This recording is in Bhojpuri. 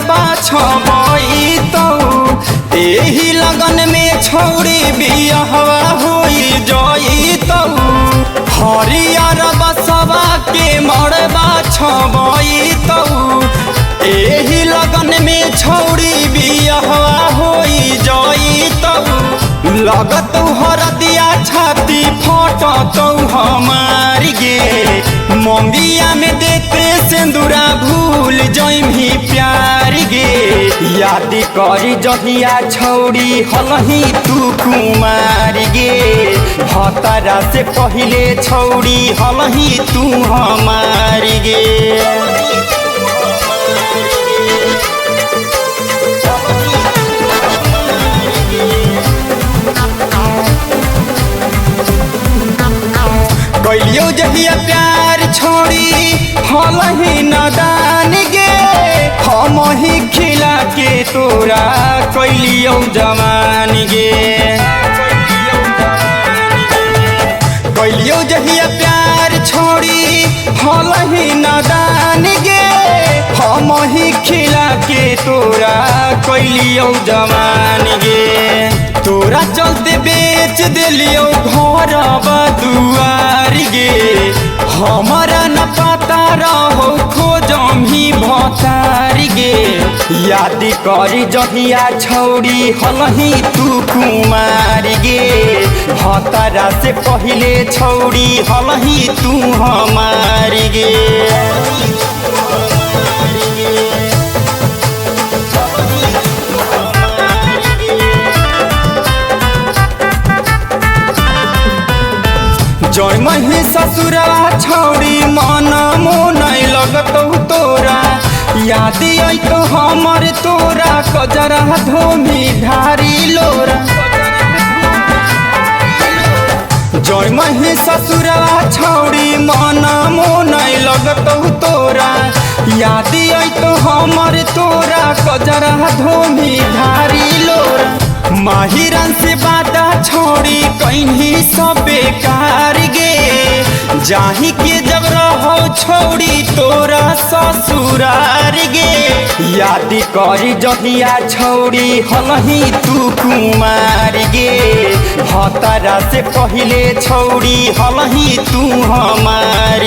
मड़बा छबई तो एही लगन में छौड़ी बियाहवा होई जई तो हरियर बसवा के मड़बा छबई तो एही लगन में छौड़ी बियाहवा होई जई तो लगत हरदिया छाती फटत हमार गे मंगिया में देते सिंदूरा भूल जइमी प्यार गे याद करी जहिया छौड़ी हलही तू कुमार गे भतरा से पहिले छौड़ी हलही तू हमार गे कैलियो जहिया प्यार छोड़ी हलही नदान गे हम ही खिला के तोरा कैलियो जवान गे कैलियो जहिया प्यार छोड़ी हलही नदान गे हम ही खिला के तोरा कैलियो जवान गे तोरा चलते बेच दिलियो घर दुआर गे हमारा न पता रहो खोजम ही भतार गे याद करी जहिया छौड़ी हलही तू कुमार गे भतरा से पहिले छौड़ी हलही तू हमार गे जय मही ससुरा छौड़ी मन मोनई लगतौ तोरा याद आई तो हमर तोरा कजरा धोमी ढारी लोरा जय मही ससुरा छौड़ी मन मोनई लगतौ तोरा याद आई तो हमर तोरा कजरा धोमी ढारी लोरा माहिरन से बादा छोड़ी कहीं सब बेकार गे जाही के जब रहो छोड़ी तोरा ससुरार गे याद करी जहिया छौड़ी हलही तू कुमार गे भतरा से पहिले छौड़ी हलही तू हमार